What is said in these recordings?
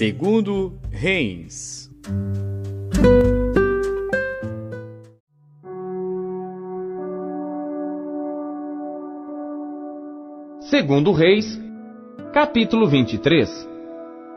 Segundo Reis. Segundo Reis, capítulo 23.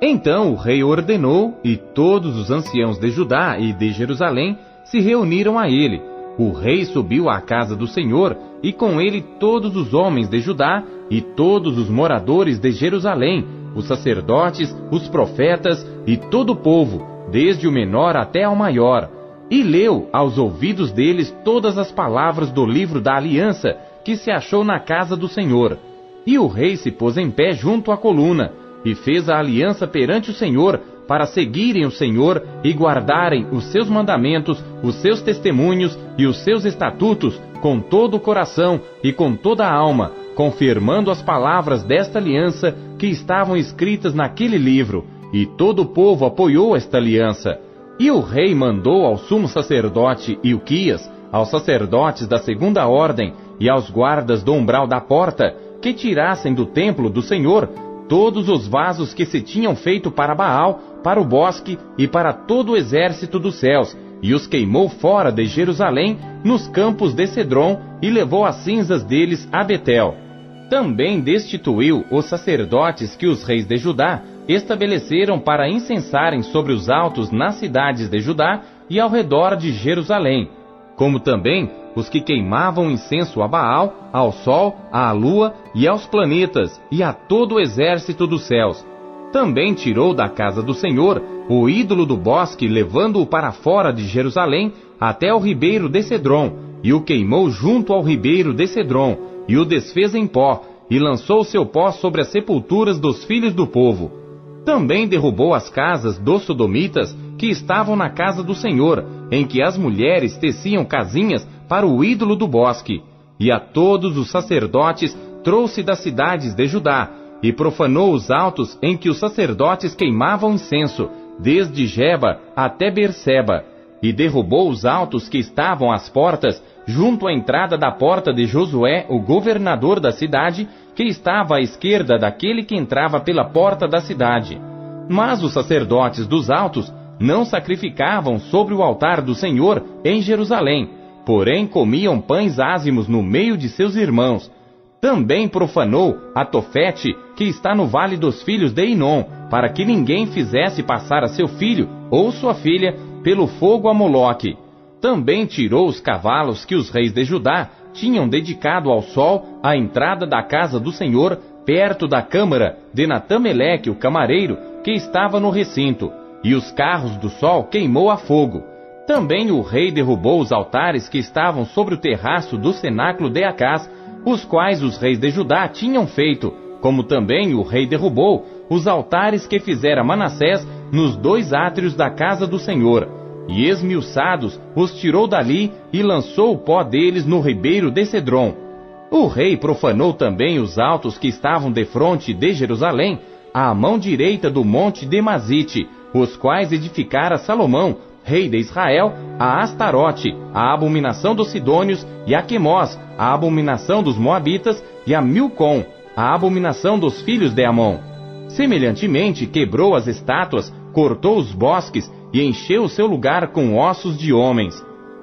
Então o rei ordenou, e todos os anciãos de Judá e de Jerusalém se reuniram a ele. O rei subiu à casa do Senhor, e com ele todos os homens de Judá e todos os moradores de Jerusalém, os sacerdotes, os profetas e todo o povo, desde o menor até ao maior. E leu aos ouvidos deles todas as palavras do livro da aliança que se achou na casa do Senhor. E o rei se pôs em pé junto à coluna, e fez a aliança perante o Senhor, para seguirem o Senhor e guardarem os seus mandamentos, os seus testemunhos e os seus estatutos, com todo o coração e com toda a alma, confirmando as palavras desta aliança que estavam escritas naquele livro. E todo o povo apoiou esta aliança. E o rei mandou ao sumo sacerdote Ilquias, aos sacerdotes da segunda ordem e aos guardas do umbral da porta, que tirassem do templo do Senhor todos os vasos que se tinham feito para Baal, para o bosque e para todo o exército dos céus, e os queimou fora de Jerusalém, nos campos de Cedron, e levou as cinzas deles a Betel. Também destituiu os sacerdotes que os reis de Judá estabeleceram para incensarem sobre os altos nas cidades de Judá e ao redor de Jerusalém, como também os que queimavam incenso a Baal, ao sol, à lua e aos planetas, e a todo o exército dos céus. Também tirou da casa do Senhor o ídolo do bosque, levando-o para fora de Jerusalém, até o ribeiro de Cedron, e o queimou junto ao ribeiro de Cedron, e o desfez em pó, e lançou o seu pó sobre as sepulturas dos filhos do povo. Também derrubou as casas dos sodomitas, que estavam na casa do Senhor, em que as mulheres teciam casinhas para o ídolo do bosque. E a todos os sacerdotes trouxe das cidades de Judá, e profanou os altos em que os sacerdotes queimavam incenso, desde Geba até Berseba. E derrubou os altos que estavam às portas, junto à entrada da porta de Josué, o governador da cidade, que estava à esquerda daquele que entrava pela porta da cidade. Mas os sacerdotes dos altos não sacrificavam sobre o altar do Senhor em Jerusalém, porém comiam pães ázimos no meio de seus irmãos. Também profanou a Tofete, que está no vale dos filhos de Inom, para que ninguém fizesse passar a seu filho ou sua filha pelo fogo a Moloque. Também tirou os cavalos que os reis de Judá tinham dedicado ao sol à entrada da casa do Senhor, perto da câmara de Natameleque, o camareiro, que estava no recinto, e os carros do sol queimou a fogo. Também o rei derrubou os altares que estavam sobre o terraço do cenáculo de Acás, os quais os reis de Judá tinham feito, como também o rei derrubou os altares que fizera Manassés nos 2 átrios da casa do Senhor, e esmiuçados os tirou dali e lançou o pó deles no ribeiro de Cedron. O rei profanou também os altos que estavam defronte de Jerusalém, à mão direita do monte Demazite, os quais edificara Salomão, rei de Israel, a Astarote, a abominação dos Sidônios, e a Quemós, a abominação dos Moabitas, e a Milcom, a abominação dos filhos de Amon. Semelhantemente, quebrou as estátuas, cortou os bosques, e encheu o seu lugar com ossos de homens.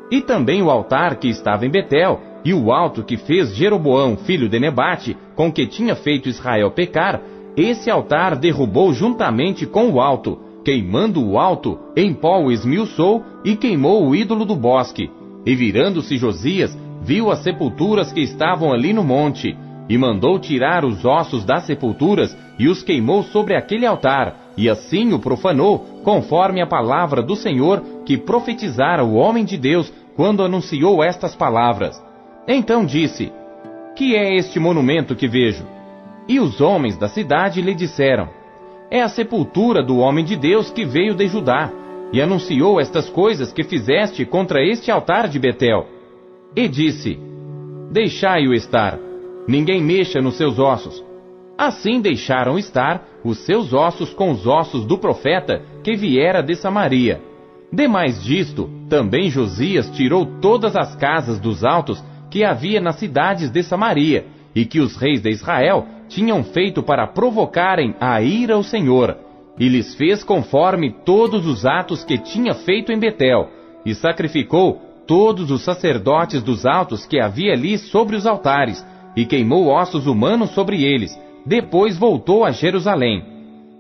E também o altar que estava em Betel, e o alto que fez Jeroboão, filho de Nebate, com que tinha feito Israel pecar, esse altar derrubou juntamente com o alto, queimando o alto, em pó o esmiuçou, e queimou o ídolo do bosque. E virando-se Josias, viu as sepulturas que estavam ali no monte, e mandou tirar os ossos das sepulturas, e os queimou sobre aquele altar, e assim o profanou, conforme a palavra do Senhor, que profetizara o homem de Deus, quando anunciou estas palavras. Então disse: Que é este monumento que vejo? E os homens da cidade lhe disseram: É a sepultura do homem de Deus que veio de Judá, e anunciou estas coisas que fizeste contra este altar de Betel. E disse: Deixai-o estar, ninguém mexa nos seus ossos. Assim deixaram estar os seus ossos com os ossos do profeta que viera de Samaria. Demais disto, também Josias tirou todas as casas dos altos que havia nas cidades de Samaria, e que os reis de Israel tinham feito para provocarem a ira ao Senhor, e lhes fez conforme todos os atos que tinha feito em Betel, e sacrificou todos os sacerdotes dos altos que havia ali sobre os altares, e queimou ossos humanos sobre eles. Depois voltou a Jerusalém.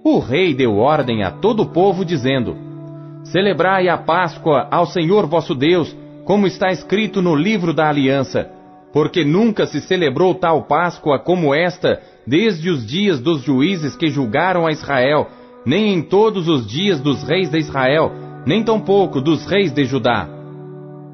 O rei deu ordem a todo o povo, dizendo: celebrai a Páscoa ao Senhor vosso Deus, como está escrito no livro da aliança, porque nunca se celebrou tal Páscoa como esta, desde os dias dos juízes que julgaram a Israel, nem em todos os dias dos reis de Israel, nem tampouco dos reis de Judá.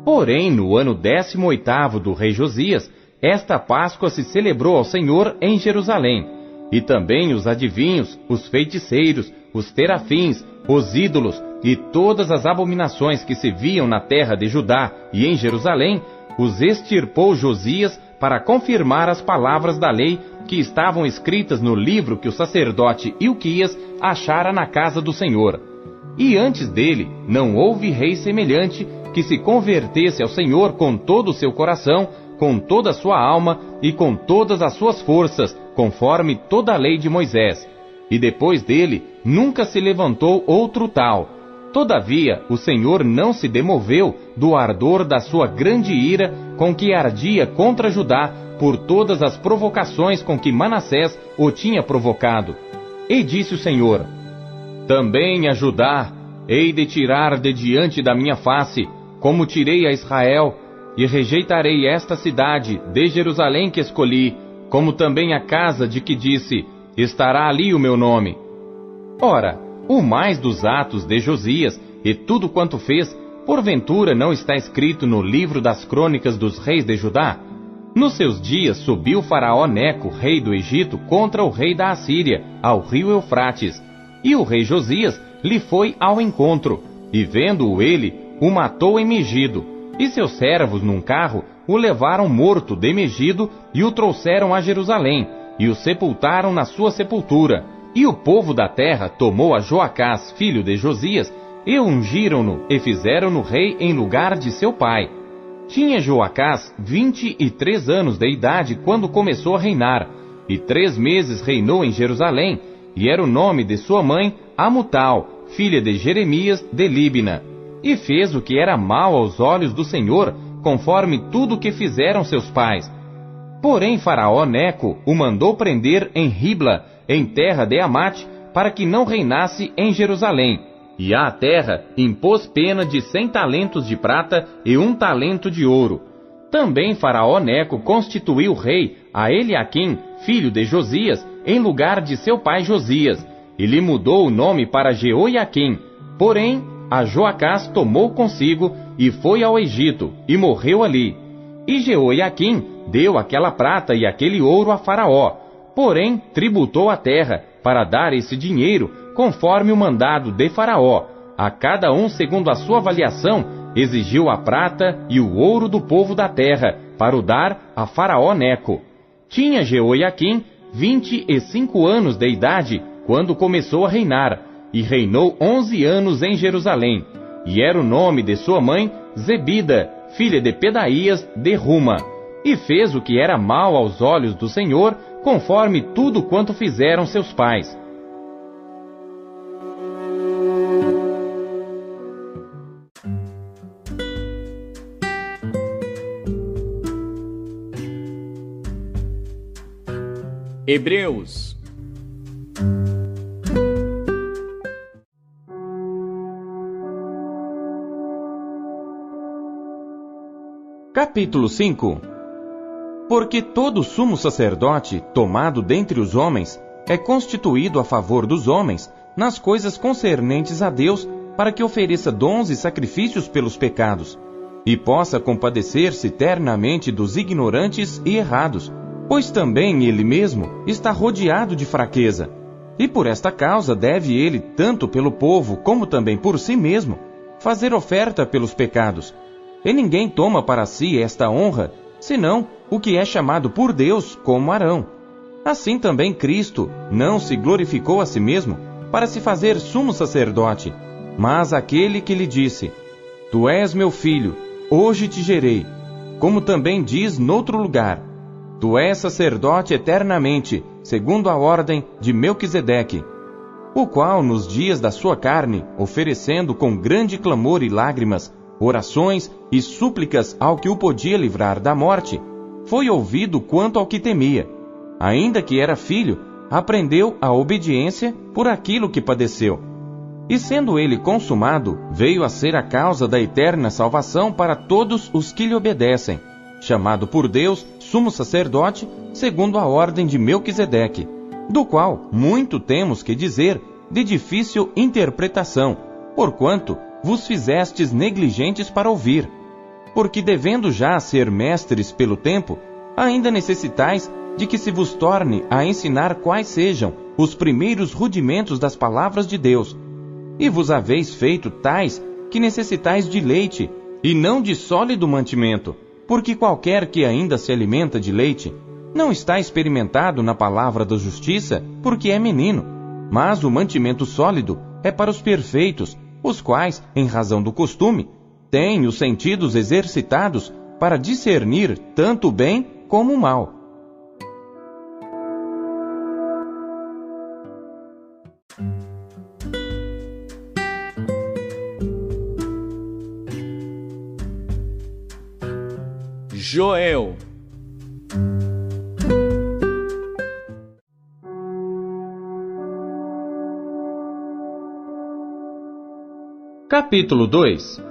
Porém, no ano 18º do rei Josias, esta Páscoa se celebrou ao Senhor em Jerusalém, e também os adivinhos, os feiticeiros, os terafins, os ídolos e todas as abominações que se viam na terra de Judá e em Jerusalém, os extirpou Josias para confirmar as palavras da lei que estavam escritas no livro que o sacerdote Ilquias achara na casa do Senhor. E antes dele não houve rei semelhante que se convertesse ao Senhor com todo o seu coração, com toda a sua alma e com todas as suas forças, conforme toda a lei de Moisés. E depois dele nunca se levantou outro tal. Todavia, o Senhor não se demoveu do ardor da sua grande ira com que ardia contra Judá por todas as provocações com que Manassés o tinha provocado. E disse o Senhor: também a Judá hei de tirar de diante da minha face, como tirei a Israel, e rejeitarei esta cidade de Jerusalém que escolhi, como também a casa de que disse: estará ali o meu nome. Ora, o mais dos atos de Josias, e tudo quanto fez, porventura não está escrito no livro das crônicas dos reis de Judá? Nos seus dias subiu Faraó Neco, rei do Egito, contra o rei da Assíria, ao rio Eufrates. E o rei Josias lhe foi ao encontro, e vendo-o ele, o matou em Megido. E seus servos, num carro, o levaram morto de Megido, e o trouxeram a Jerusalém, e o sepultaram na sua sepultura. E o povo da terra tomou a Joacás, filho de Josias, e ungiram-no, e fizeram-no rei em lugar de seu pai. Tinha Joacás 23 anos de idade quando começou a reinar, e 3 meses reinou em Jerusalém, e era o nome de sua mãe Amutal, filha de Jeremias de Líbina. E fez o que era mal aos olhos do Senhor, conforme tudo o que fizeram seus pais. Porém Faraó Neco o mandou prender em Ribla, em terra de Amate, para que não reinasse em Jerusalém. E à terra impôs pena de 100 talentos de prata e 1 talento de ouro. Também Faraó Neco constituiu rei a Eliaquim, filho de Josias, em lugar de seu pai Josias, e lhe mudou o nome para Jeoiaquim. Porém, a Joacás tomou consigo e foi ao Egito, e morreu ali. E Jeoiaquim deu aquela prata e aquele ouro a Faraó, porém tributou a terra, para dar esse dinheiro, conforme o mandado de Faraó. A cada um segundo a sua avaliação, exigiu a prata e o ouro do povo da terra, para o dar a Faraó Neco. Tinha Jeoiaquim 25 anos de idade, quando começou a reinar, e reinou 11 anos em Jerusalém. E era o nome de sua mãe Zebida, filha de Pedaías de Ruma. E fez o que era mal aos olhos do Senhor, conforme tudo quanto fizeram seus pais. Hebreus. Capítulo 5. Porque todo sumo sacerdote, tomado dentre os homens, é constituído a favor dos homens, nas coisas concernentes a Deus, para que ofereça dons e sacrifícios pelos pecados, e possa compadecer-se eternamente dos ignorantes e errados, pois também ele mesmo está rodeado de fraqueza. E por esta causa deve ele, tanto pelo povo como também por si mesmo, fazer oferta pelos pecados. E ninguém toma para si esta honra, senão o que é chamado por Deus como Arão. Assim também Cristo não se glorificou a si mesmo para se fazer sumo sacerdote, mas aquele que lhe disse: Tu és meu filho, hoje te gerei. Como também diz noutro lugar: Tu és sacerdote eternamente, segundo a ordem de Melquisedeque. o qual nos dias da sua carne, oferecendo com grande clamor e lágrimas, orações e súplicas ao que o podia livrar da morte, foi ouvido quanto ao que temia. Ainda que era filho, aprendeu a obediência por aquilo que padeceu. E sendo ele consumado, veio a ser a causa da eterna salvação para todos os que lhe obedecem, chamado por Deus sumo sacerdote, segundo a ordem de Melquisedeque, do qual muito temos que dizer, de difícil interpretação, porquanto vos fizestes negligentes para ouvir. Porque devendo já ser mestres pelo tempo, ainda necessitais de que se vos torne a ensinar quais sejam os primeiros rudimentos das palavras de Deus. E vos haveis feito tais que necessitais de leite, e não de sólido mantimento, porque qualquer que ainda se alimenta de leite, não está experimentado na palavra da justiça, porque é menino. Mas o mantimento sólido é para os perfeitos, os quais, em razão do costume, têm os sentidos exercitados para discernir tanto o bem como o mal. Joel. Capítulo 2.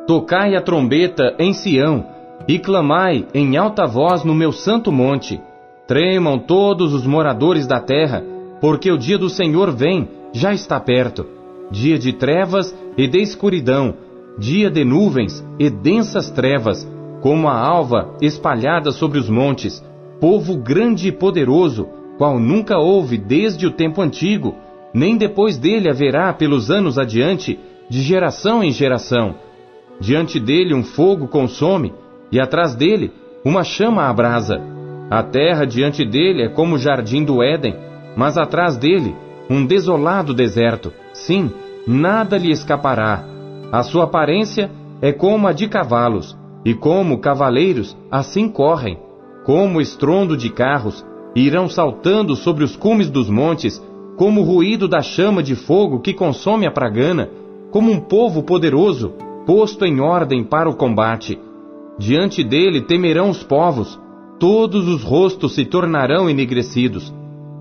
Tocai a trombeta em Sião, e clamai em alta voz no meu santo monte. Tremam todos os moradores da terra, porque o dia do Senhor vem, já está perto. Dia de trevas e de escuridão, dia de nuvens e densas trevas, como a alva espalhada sobre os montes, povo grande e poderoso, qual nunca houve desde o tempo antigo, nem depois dele haverá pelos anos adiante, de geração em geração. Diante dele um fogo consome, e atrás dele uma chama abrasa. A terra diante dele é como o jardim do Éden, mas atrás dele um desolado deserto. Sim, nada lhe escapará. A sua aparência é como a de cavalos, e como cavaleiros assim correm. Como estrondo de carros, irão saltando sobre os cumes dos montes, como o ruído da chama de fogo que consome a pragana, como um povo poderoso, posto em ordem para o combate. Diante dele temerão os povos, todos os rostos se tornarão enegrecidos.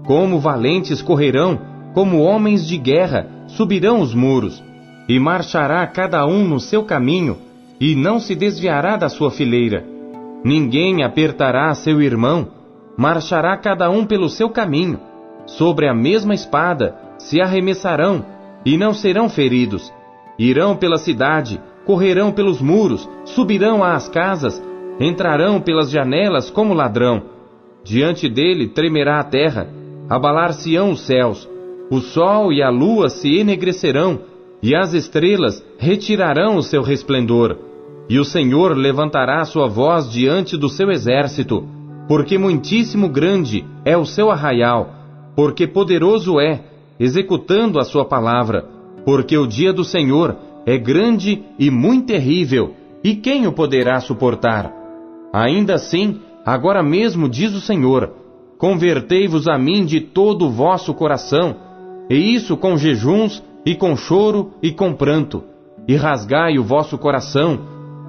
Como valentes correrão, como homens de guerra subirão os muros, e marchará cada um no seu caminho, e não se desviará da sua fileira. Ninguém apertará seu irmão, marchará cada um pelo seu caminho. Sobre a mesma espada se arremessarão, e não serão feridos. Irão pela cidade, correrão pelos muros, subirão às casas, entrarão pelas janelas como ladrão. Diante dele tremerá a terra, abalar-se-ão os céus, o sol e a lua se enegrecerão, e as estrelas retirarão o seu resplendor. E o Senhor levantará sua voz diante do seu exército, porque muitíssimo grande é o seu arraial, porque poderoso é, executando a sua palavra, porque o dia do Senhor é grande e muito terrível, e quem o poderá suportar? Ainda assim, agora mesmo diz o Senhor, convertei-vos a mim de todo o vosso coração, e isso com jejuns, e com choro, e com pranto, e rasgai o vosso coração,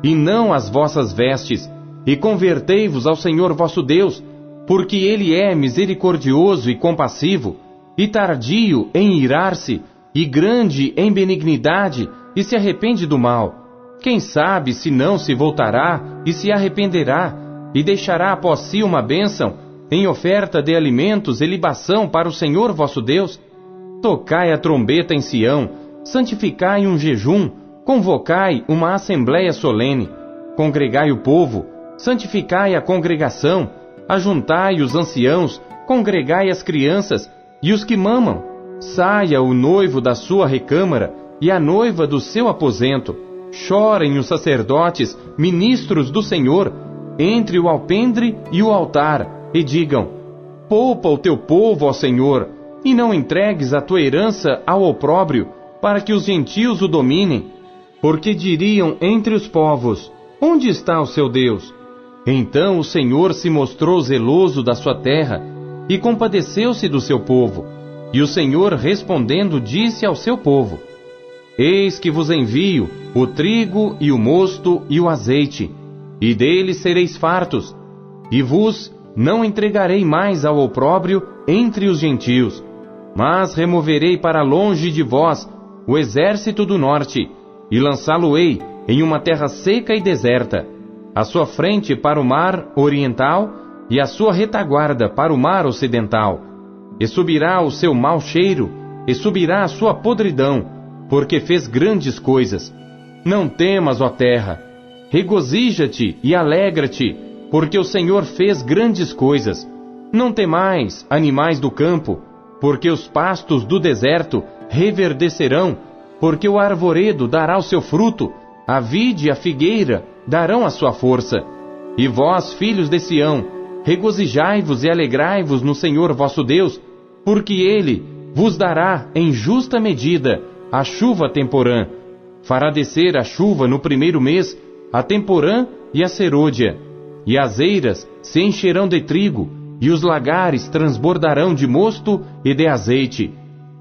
e não as vossas vestes, e convertei-vos ao Senhor vosso Deus, porque Ele é misericordioso e compassivo, e tardio em irar-se, e grande em benignidade, e se arrepende do mal. Quem sabe se não se voltará e se arrependerá, e deixará após si uma bênção, em oferta de alimentos e libação para o Senhor vosso Deus? Tocai a trombeta em Sião, santificai um jejum, convocai uma assembléia solene, congregai o povo, santificai a congregação, ajuntai os anciãos, congregai as crianças e os que mamam. Saia o noivo da sua recâmara e a noiva do seu aposento. Chorem os sacerdotes, ministros do Senhor, entre o alpendre e o altar, e digam: poupa o teu povo, ó Senhor, e não entregues a tua herança ao opróbrio, para que os gentios o dominem. Porque diriam entre os povos: onde está o seu Deus? Então o Senhor se mostrou zeloso da sua terra, e compadeceu-se do seu povo, E o Senhor respondendo disse ao seu povo: Eis que vos envio o trigo e o mosto e o azeite, e deles sereis fartos, e vos não entregarei mais ao opróbrio entre os gentios, mas removerei para longe de vós o exército do norte, e lançá-lo-ei em uma terra seca e deserta, a sua frente para o mar oriental e a sua retaguarda para o mar ocidental. E subirá o seu mau cheiro, e subirá a sua podridão, porque fez grandes coisas. Não temas, ó terra, regozija-te e alegra-te, porque o Senhor fez grandes coisas. Não temais, animais do campo, porque os pastos do deserto reverdecerão, porque o arvoredo dará o seu fruto, a vide e a figueira darão a sua força. E vós, filhos de Sião, regozijai-vos e alegrai-vos no Senhor vosso Deus, porque Ele vos dará em justa medida a chuva temporã. Fará descer a chuva no primeiro mês, a temporã e a serôdia. E as eiras se encherão de trigo, e os lagares transbordarão de mosto e de azeite.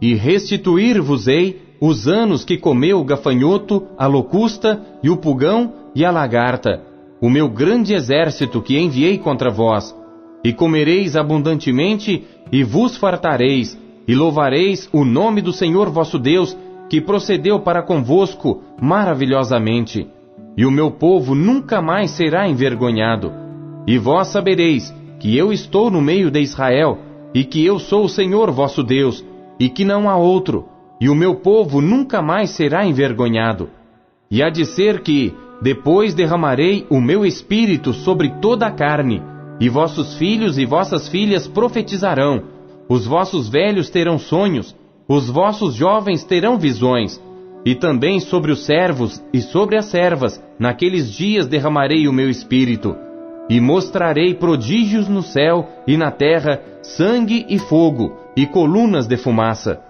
E restituir-vos-ei os anos que comeu o gafanhoto, a locusta e o pulgão e a lagarta, o meu grande exército que enviei contra vós. E comereis abundantemente, e vos fartareis, e louvareis o nome do Senhor vosso Deus, que procedeu para convosco maravilhosamente. E o meu povo nunca mais será envergonhado. E vós sabereis que eu estou no meio de Israel, e que eu sou o Senhor vosso Deus, e que não há outro, e o meu povo nunca mais será envergonhado. E há de ser que, depois derramarei o meu espírito sobre toda a carne, e vossos filhos e vossas filhas profetizarão, os vossos velhos terão sonhos, os vossos jovens terão visões, e também sobre os servos e sobre as servas, naqueles dias derramarei o meu espírito, e mostrarei prodígios no céu e na terra, sangue e fogo, e colunas de fumaça.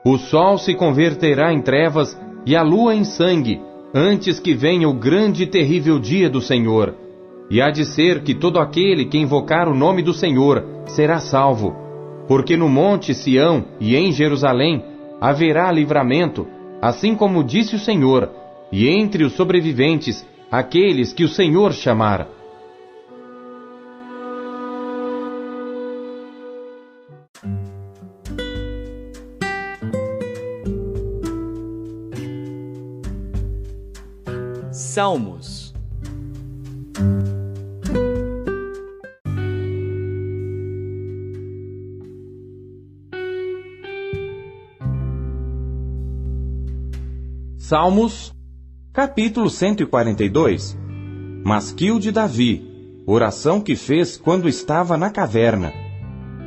O sol se converterá em trevas, e a lua em sangue, antes que venha o grande e terrível dia do Senhor. E há de ser que todo aquele que invocar o nome do Senhor será salvo. Porque no monte Sião e em Jerusalém haverá livramento, assim como disse o Senhor, e entre os sobreviventes, aqueles que o Senhor chamar. Salmos. Salmos, capítulo 142. Masquil de Davi, oração que fez quando estava na caverna.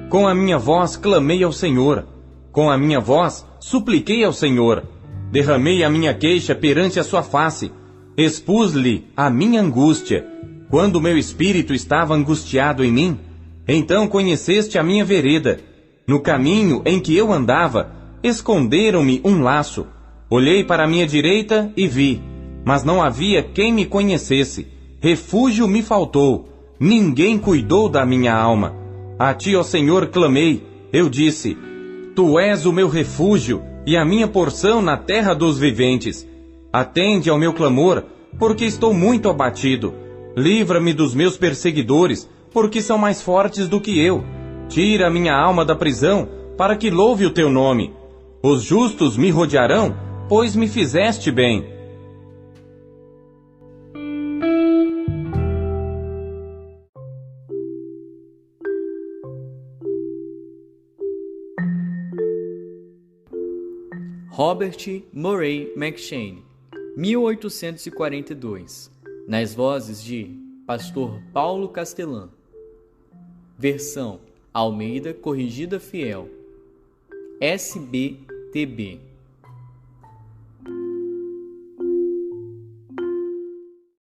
Com a minha voz clamei ao Senhor, com a minha voz supliquei ao Senhor, derramei a minha queixa perante a sua face, expus-lhe a minha angústia, quando o meu espírito estava angustiado em mim. Então conheceste a minha vereda, no caminho em que eu andava, esconderam-me um laço. Olhei para a minha direita e vi, mas não havia quem me conhecesse. Refúgio me faltou, ninguém cuidou da minha alma. A ti, ó Senhor, clamei, eu disse, Tu és o meu refúgio e a minha porção na terra dos viventes. Atende ao meu clamor, porque estou muito abatido. Livra-me dos meus perseguidores, porque são mais fortes do que eu. Tira a minha alma da prisão, para que louve o teu nome. Os justos me rodearão, pois me fizeste bem. Robert Murray M'Cheyne, 1842, nas vozes de Pastor Paulo Castelã. Versão Almeida Corrigida Fiel, SBTB.